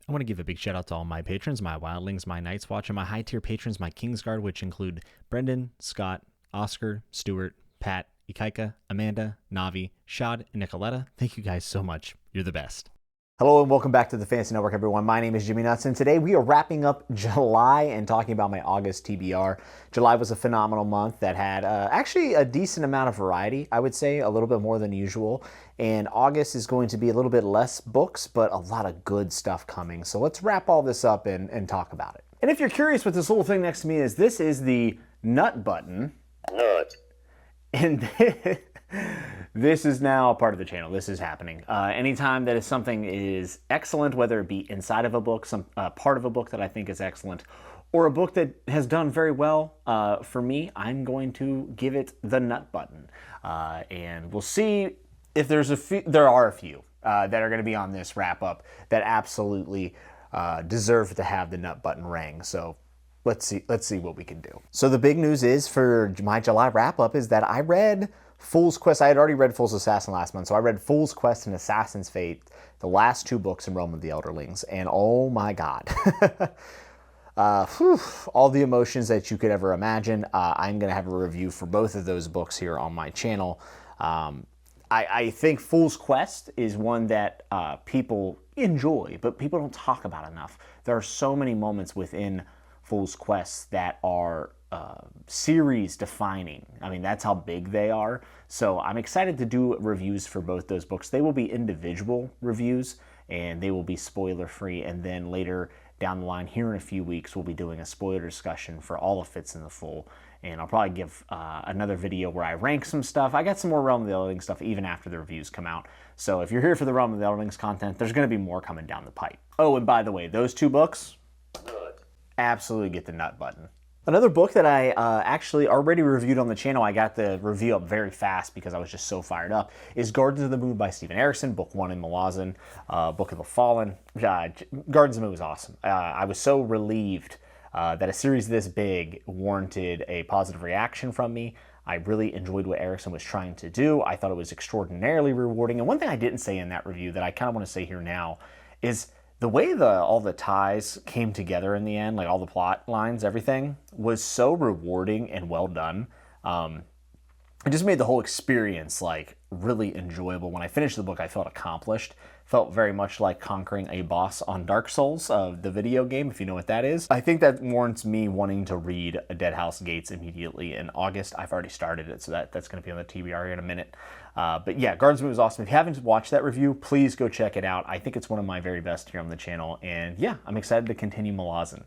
I want to give a big shout out to all my patrons, my wildlings, my Night's Watch, and my high tier patrons, my Kingsguard, which include Brendan, Scott, Oscar, Stuart, Pat, Ikaika, Amanda, Navi, Shad, and Nicoletta. Thank you guys so much. You're the best. Hello and welcome back to the Fantasy Network, everyone. My name is Jimmy Nuts, and today we are wrapping up July and talking about my August TBR. July was a phenomenal month that had actually a decent amount of variety, I would say, a little bit more than usual. And August is going to be a little bit less books, but a lot of good stuff coming. So let's wrap all this up and talk about it. And if you're curious what this little thing next to me is, this is the nut button. Nut. And this is now a part of the channel. This is happening. Anytime that something is excellent, whether it be inside of a book, some part of a book that I think is excellent, or a book that has done very well, for me, I'm going to give it the nut button. And we'll see if there's there are a few that are going to be on this wrap up that absolutely deserve to have the nut button ring. So let's see what we can do. So the big news is for my July wrap up is that I read Fool's Quest. I had already read Fool's Assassin last month, so I read Fool's Quest and Assassin's Fate, the last two books in Realm of the Elderlings, and oh my god. All the emotions that you could ever imagine. I'm going to have a review for both of those books here on my channel. I think Fool's Quest is one that people enjoy, but people don't talk about enough. There are so many moments within Fool's Quest that are series defining. I mean, that's how big they are. So I'm excited to do reviews for both those books. They will be individual reviews and they will be spoiler free. And then later down the line here in a few weeks, we'll be doing a spoiler discussion for all of Fitz in the Fool. And I'll probably give another video where I rank some stuff. I got some more Realm of the Elderlings stuff even after the reviews come out. So if you're here for the Realm of the Elderlings content, there's going to be more coming down the pipe. Oh, and by the way, those two books, absolutely get the nut button. Another book that I actually already reviewed on the channel, I got the review up very fast because I was just so fired up, is Gardens of the Moon by Steven Erikson, book 1 in Malazan, Book of the Fallen. Gardens of the Moon was awesome. I was so relieved that a series this big warranted a positive reaction from me. I really enjoyed what Erikson was trying to do. I thought it was extraordinarily rewarding. And one thing I didn't say in that review that I kind of want to say here now is the way all the ties came together in the end, like all the plot lines, everything, was so rewarding and well done. It just made the whole experience like really enjoyable. When I finished the book, I felt accomplished. Felt very much like conquering a boss on Dark Souls, the video game, if you know what that is. I think that warrants me wanting to read A Dead House Gates immediately in August. I've already started it, so that's going to be on the TBR here in a minute. But yeah, Gardens of the Moon was awesome. If you haven't watched that review, please go check it out. I think it's one of my very best here on the channel. And yeah, I'm excited to continue Malazan.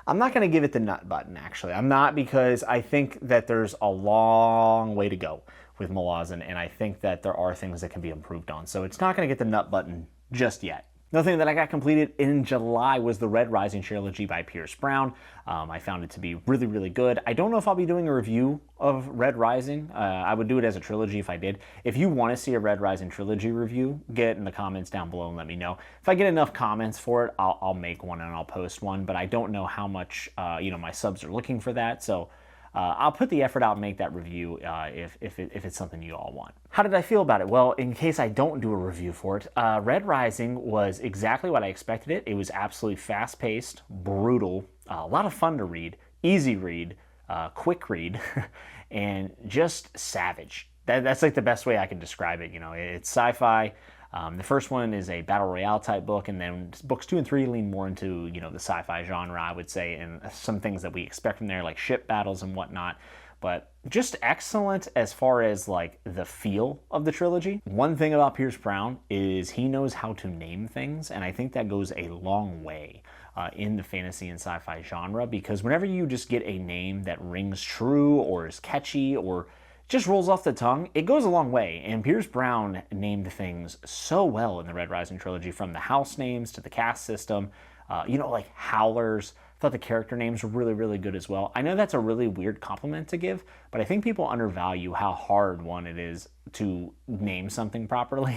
I'm not going to give it the nut button, actually. I'm not, because I think that there's a long way to go with Malazan, and I think that there are things that can be improved on. So it's not going to get the nut button just yet. Another thing that I got completed in July was the Red Rising trilogy by Pierce Brown. I found it to be really, really good. I don't know if I'll be doing a review of Red Rising. I would do it as a trilogy if I did. If you want to see a Red Rising trilogy review, get it in the comments down below and let me know. If I get enough comments for it, I'll make one and I'll post one, but I don't know how much my subs are looking for that. So I'll put the effort out and make that review if it's something you all want. How did I feel about it? Well, in case I don't do a review for it, Red Rising was exactly what I expected it. It was absolutely fast-paced, brutal, a lot of fun to read, easy read, quick read, and just savage. That's like the best way I can describe it. You know, it's sci-fi. The first one is a battle royale type book, and then books 2 and 3 lean more into, the sci-fi genre, I would say, and some things that we expect from there, like ship battles and whatnot. But just excellent as far as like the feel of the trilogy. One thing about Pierce Brown is he knows how to name things, and I think that goes a long way in the fantasy and sci-fi genre, because whenever you just get a name that rings true or is catchy or just rolls off the tongue, it goes a long way. And Pierce Brown named things so well in the Red Rising trilogy, from the house names to the cast system, like Howlers. I thought the character names were really, really good as well. I know that's a really weird compliment to give, but I think people undervalue how hard, one, it is to name something properly,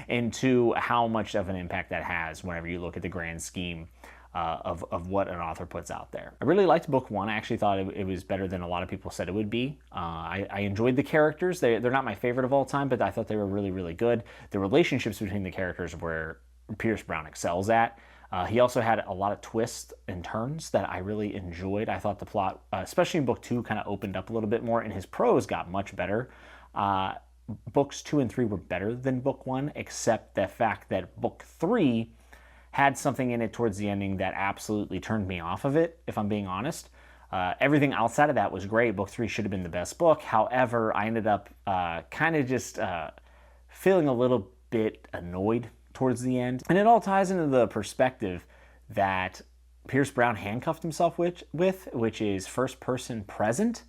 and two, how much of an impact that has whenever you look at the grand scheme of what an author puts out there. I really liked book 1. I actually thought it was better than a lot of people said it would be. I enjoyed the characters. They're not my favorite of all time, but I thought they were really, really good. The relationships between the characters were Pierce Brown excels at. He also had a lot of twists and turns that I really enjoyed. I thought the plot, especially in book 2, kind of opened up a little bit more, and his prose got much better. Books 2 and 3 were better than book 1, except the fact that book 3 had something in it towards the ending that absolutely turned me off of it, if I'm being honest. Everything outside of that was great. Book 3 should have been the best book. However, I ended up kind of just feeling a little bit annoyed towards the end. And it all ties into the perspective that Pierce Brown handcuffed himself with, which is first person present,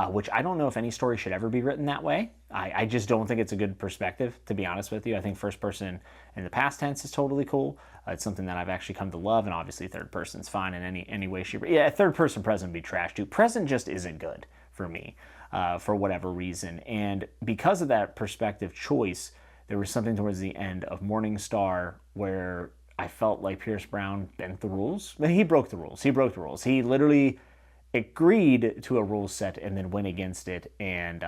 which I don't know if any story should ever be written that way. I just don't think it's a good perspective, to be honest with you. I think first person in the past tense is totally cool. It's something that I've actually come to love, and obviously third person's fine in any way, shape. Yeah, third person present would be trash too. Present just isn't good for me, for whatever reason. And because of that perspective choice, there was something towards the end of Morning Star where I felt like Pierce Brown bent the rules. He broke the rules. He literally agreed to a rule set and then went against it, and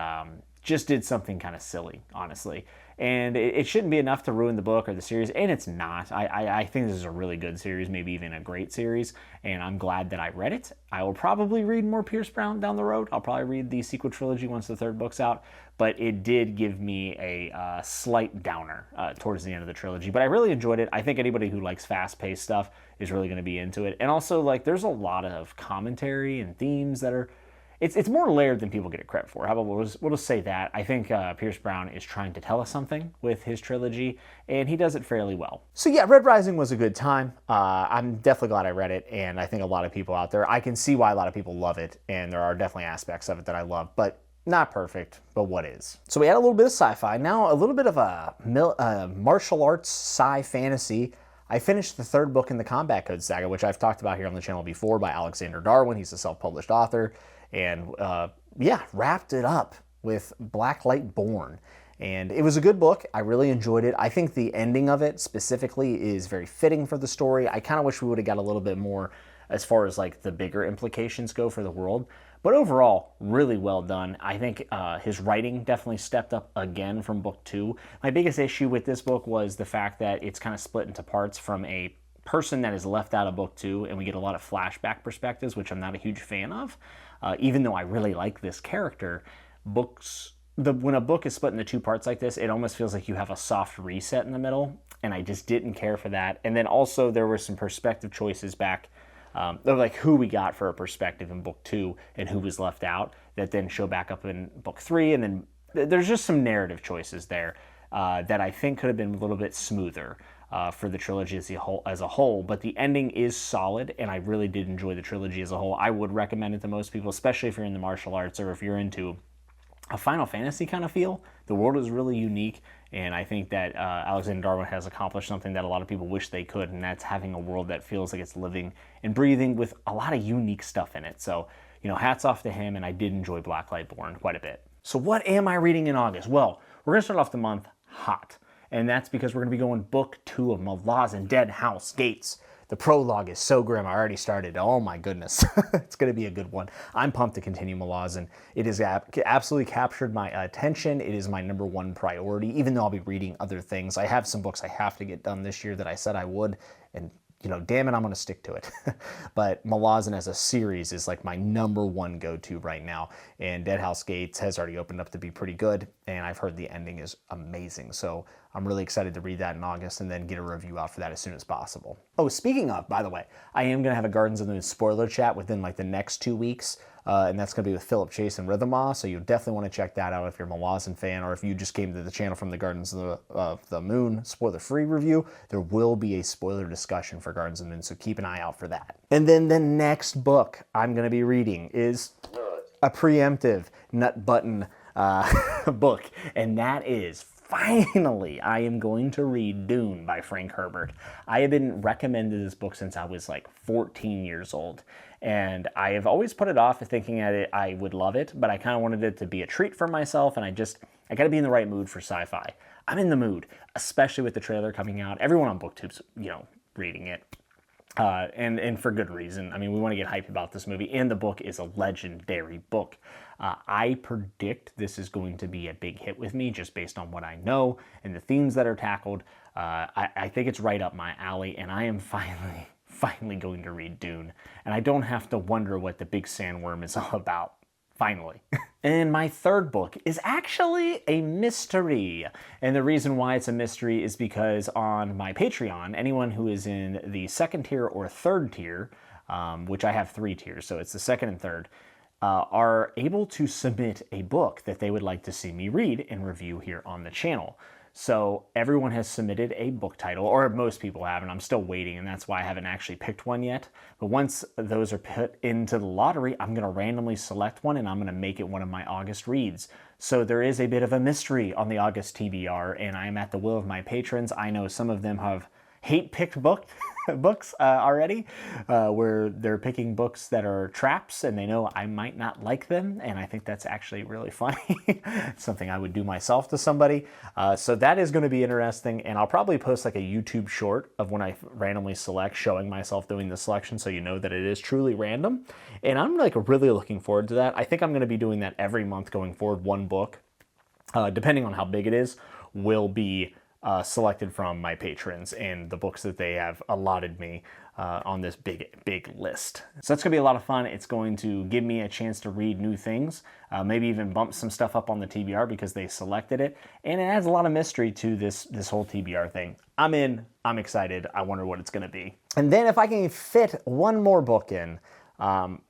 just did something kind of silly, honestly. And it shouldn't be enough to ruin the book or the series, and it's not. I think this is a really good series, maybe even a great series, and I'm glad that I read it. I will probably read more Pierce Brown down the road. I'll probably read the sequel trilogy once the third book's out, but it did give me a slight downer towards the end of the trilogy. But I really enjoyed it. I think anybody who likes fast-paced stuff is really going to be into it. And also, like, there's a lot of commentary and themes that are... It's more layered than people get it credit for. How about we'll just say that. I think Pierce Brown is trying to tell us something with his trilogy, and he does it fairly well. So yeah, Red Rising was a good time. I'm definitely glad I read it, and I think a lot of people out there, I can see why a lot of people love it, and there are definitely aspects of it that I love, but not perfect, but what is. So we had a little bit of sci-fi. Now a little bit of a martial arts sci-fantasy. I finished the third book in the Combat Code saga, which I've talked about here on the channel before, by Alexander Darwin. He's a self-published author. And wrapped it up with Blacklight Born. And it was a good book. I really enjoyed it. I think the ending of it specifically is very fitting for the story. I kind of wish we would have got a little bit more as far as like the bigger implications go for the world. But overall, really well done. I think his writing definitely stepped up again from book 2. My biggest issue with this book was the fact that it's kind of split into parts from a person that is left out of book 2, and we get a lot of flashback perspectives, which I'm not a huge fan of. Even though I really like this character, when a book is split into 2 parts like this, it almost feels like you have a soft reset in the middle, and I just didn't care for that. And then also there were some perspective choices back, like who we got for a perspective in book 2 and who was left out, that then show back up in book 3, and then there's just some narrative choices there that I think could have been a little bit smoother. For the trilogy as a whole, but the ending is solid, and I really did enjoy the trilogy as a whole. I would recommend it to most people, especially if you're in the martial arts or if you're into a Final Fantasy kind of feel. The world is really unique, and I think that Alexander Darwin has accomplished something that a lot of people wish they could, and that's having a world that feels like it's living and breathing with a lot of unique stuff in it. So, hats off to him, and I did enjoy Blacklight Born quite a bit. So what am I reading in August? Well, we're going to start off the month hot. And that's because we're going to be going book 2 of Malazan, Dead House Gates. The prologue is so grim. I already started. Oh my goodness. It's going to be a good one. I'm pumped to continue Malazan. It has absolutely captured my attention. It is my #1 priority, even though I'll be reading other things. I have some books I have to get done this year that I said I would, and damn it, I'm going to stick to it. But Malazan as a series is like my #1 go-to right now. And Dead House Gates has already opened up to be pretty good, and I've heard the ending is amazing. So I'm really excited to read that in August and then get a review out for that as soon as possible. Oh, speaking of, by the way, I am going to have a Gardens of the Moon spoiler chat within like the next 2 weeks. And that's going to be with Philip Chase and Rhythma, so you definitely want to check that out if you're a Malazan fan, or if you just came to the channel from the Gardens of the Moon spoiler-free review. There will be a spoiler discussion for Gardens of the Moon, so keep an eye out for that. And then the next book I'm going to be reading is a preemptive nut button book, and that is finally, I am going to read Dune by Frank Herbert. I have been recommended this book since I was like 14 years old. And I have always put it off thinking that I would love it, but I kind of wanted it to be a treat for myself, and I got to be in the right mood for sci-fi. I'm in the mood, especially with the trailer coming out. Everyone on BookTube's, reading it. And for good reason. I mean, we want to get hype about this movie, and the book is a legendary book. I predict this is going to be a big hit with me just based on what I know and the themes that are tackled. I think it's right up my alley, and I am finally going to read Dune, and I don't have to wonder what the big sandworm is all about. Finally. And my third book is actually a mystery. And the reason why it's a mystery is because on my Patreon, anyone who is in the second tier or third tier, which I have 3 tiers, so it's the second and third, are able to submit a book that they would like to see me read and review here on the channel. So everyone has submitted a book title, or most people have, and I'm still waiting, and that's why I haven't actually picked one yet. But once those are put into the lottery, I'm going to randomly select one, and I'm going to make it one of my August reads. So there is a bit of a mystery on the August TBR, and I am at the will of my patrons. I know some of them have hate-picked books already, where they're picking books that are traps and they know I might not like them, and I think that's actually really funny. It's something I would do myself to somebody. So that is going to be interesting, and I'll probably post like a YouTube short of when I randomly select, showing myself doing the selection so you know that it is truly random. And I'm like really looking forward to that. I think I'm going to be doing that every month going forward. One book, depending on how big it is, will be selected from my patrons and the books that they have allotted me on this big list. So that's gonna be a lot of fun. It's going to give me a chance to read new things, maybe even bump some stuff up on the TBR because they selected it, and it adds a lot of mystery to this whole TBR thing. I'm in, I'm excited, I wonder what it's gonna be. And then if I can fit one more book in,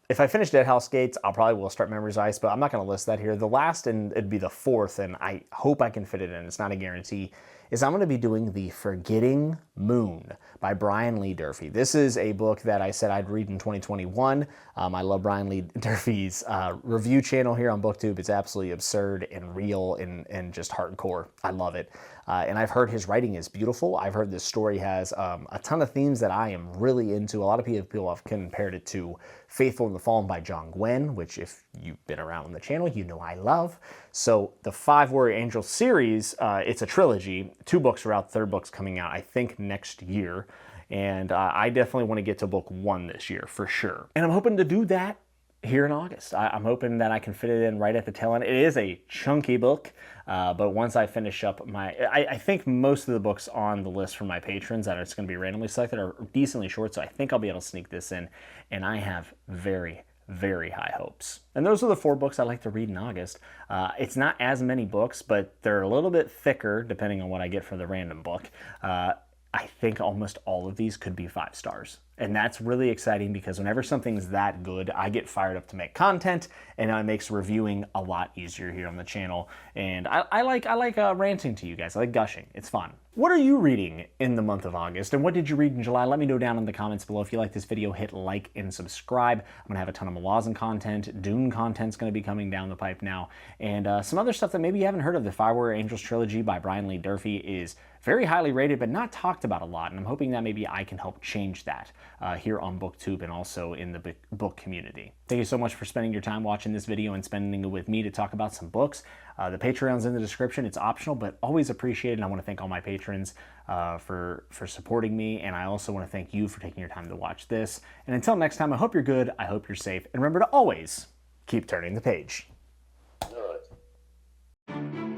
if I finish Dead House Gates, I'll probably will start Memories Ice, but I'm not going to list that here. The last, and it'd be the fourth, and I hope I can fit it in, it's not a guarantee, is I'm going to be doing The Forgetting Moon by Brian Lee Durfee. This is a book that I said I'd read in 2021. I love Brian Lee Durfee's review channel here on BookTube. It's absolutely absurd and real and just hardcore. I love it. And I've heard his writing is beautiful. I've heard this story has a ton of themes that I am really into. A lot of people have compared it to Faithful and the Fallen by John Gwynne, which if you've been around on the channel, you know I love. So the 5 Warrior Angels series, it's a trilogy. 2 books are out, 3rd book's coming out, I think, next year. And I definitely want to get to book 1 this year, for sure. And I'm hoping to do that here in August. I'm hoping that I can fit it in right at the tail end. It is a chunky book, but once I finish up I think most of the books on the list for my patrons that it's going to be randomly selected are decently short, so I think I'll be able to sneak this in, and I have very, very high hopes. And those are the 4 books I like to read in August. It's not as many books, but they're a little bit thicker depending on what I get for the random book. I think almost all of these could be 5 stars. And that's really exciting because whenever something's that good, I get fired up to make content, and it makes reviewing a lot easier here on the channel. And I like ranting to you guys. I like gushing. It's fun. What are you reading in the month of August, and what did you read in July? Let me know down in the comments below. If you like this video, hit like and subscribe. I'm going to have a ton of Malazan content. Dune content's going to be coming down the pipe now. And some other stuff that maybe you haven't heard of. The 5 Warrior Angels trilogy by Brian Lee Durfee is very highly rated, but not talked about a lot. And I'm hoping that maybe I can help change that here on BookTube and also in the book community. Thank you so much for spending your time watching this video and spending it with me to talk about some books. The Patreon's in the description. It's optional, but always appreciated. And I want to thank all my patrons for supporting me. And I also want to thank you for taking your time to watch this. And until next time, I hope you're good. I hope you're safe. And remember to always keep turning the page. Good.